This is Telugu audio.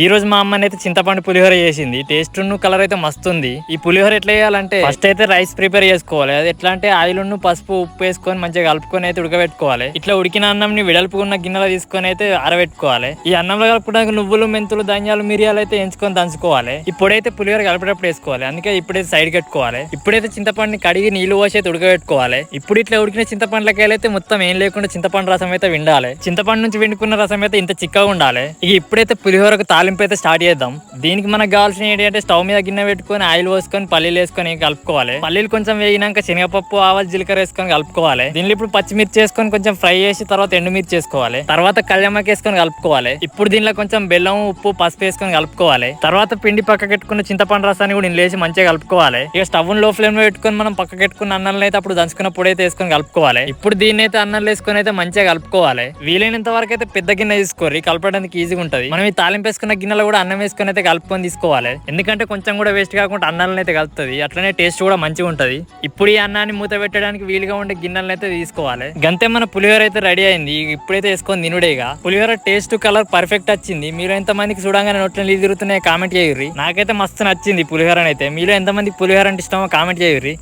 ఈ రోజు మా అమ్మని అయితే చింతపండు పులిహోర చేసింది. టేస్ట్ కలర్ అయితే మస్తు ఉంది. ఈ పులిహోర ఎట్లా చేయాలంటే ఫస్ట్ అయితే రైస్ ప్రిపేర్ చేసుకోవాలి. అది ఎట్లా అంటే ఆయిల్ పసుపు ఉప్పు వేసుకొని మంచిగా కలుపుకొని అయితే ఉడకబెట్టుకోవాలి. ఇట్లా ఉడికిన అన్నం ని వెడల్పుకున్న గిన్నెలో తీసుకొని అయితే ఆరబెట్టుకోవాలి. ఈ అన్నంలో కలుపుకోవడానికి నువ్వులు మెంతులు ధనియాలు మిరియాలు అయితే ఎంచుకొని దంచుకోవాలి. ఇప్పుడైతే పులిహోర కలిపేటప్పుడు వేసుకోవాలి. అందుకే ఇప్పుడైతే సైడ్ కట్టుకోవాలి. ఇప్పుడైతే చింతపండుని కడిగి నీళ్లు పోసి అయితే ఉడకబెట్టుకోవాలి. ఇప్పుడు ఇట్లా ఉడికిన చింతపండులకైతే మొత్తం ఏం లేకుండా చింతపండు రసం అయితే విండాలి. చింతపండు నుంచి విండుకున్న రసం అయితే ఇంత చిక్కగా ఉండాలి. ఇక ఇప్పుడైతే పులిహోరకు తాలింపు అయితే స్టార్ట్ చేద్దాం. దీనికి మనకు కావాల్సిన ఏంటంటే స్టవ్ మీద గిన్నె పెట్టుకొని ఆయిల్ పోసుకొని పల్లీలు వేసుకొని కలుపుకోవాలి. పల్లీలు కొంచెం వేగినాక శనగపప్పు ఆవాలు జీలకర్ర వేసుకొని కలుపుకోవాలి. దీనిలో ఇప్పుడు పచ్చిమిర్చి వేసుకొని కొంచెం ఫ్రై చేసి తర్వాత ఎండుమిర్చి వేసుకోవాలి. తర్వాత కళ్యామాకి వేసుకొని కలుపుకోవాలి. ఇప్పుడు దీనిలో కొంచెం బెల్లం ఉప్పు పసుపు వేసుకొని కలుపుకోవాలి. తర్వాత పిండి పక్కకెట్టుకున్న చింతపండు రసాన్ని కూడా లేచి మంచిగా కలుపుకోవాలి. ఇక స్టవ్ లో ఫ్లేమ్ లో పెట్టుకొని మనం పక్కకెట్టుకున్న అన్నం అయితే అప్పుడు దంచుకున్న పొడి అయితే వేసుకొని కలుపుకోవాలి. ఇప్పుడు దీన్ని అయితే అన్నం వేసుకొని అయితే మంచిగా కలుపుకోవాలి. వీలైనంత వరకు అయితే పెద్ద గిన్నె తీసుకోవాలి, కలపడానికి ఈజీగా ఉంటది. మనం ఈ తాలింపు వేసుకున్న గిన్నెలో కూడా అన్నం వేసుకొని అయితే కలుపుకొని తీసుకోవాలి. ఎందుకంటే కొంచెం కూడా వేస్ట్ కాకుండా అన్నాలను అయితే కలుపుతుంది. అట్లనే టేస్ట్ కూడా మంచిగా ఉంటది. ఇప్పుడు ఈ అన్నాన్ని మూత పెట్టడానికి వీలుగా ఉండే గిన్నెలను అయితే తీసుకోవాలి. గంతే మన పులిహోర అయితే రెడీ అయింది. ఇప్పుడైతే వేసుకొని తినుడేగా. పులిహోర టేస్ట్ కలర్ పర్ఫెక్ట్ వచ్చింది. మీరు ఎంత మందికి చూడంగానే నోట్లో నీళ్ళు తిరుగుతున్నాయి కామెంట్ చేయుర్రి. నాకైతే మస్తు నచ్చింది పులిహోర అయితే. మీలో ఎంత మంది పులిహోర అంటే ఇష్టమో కామెంట్ చేయుర్రి.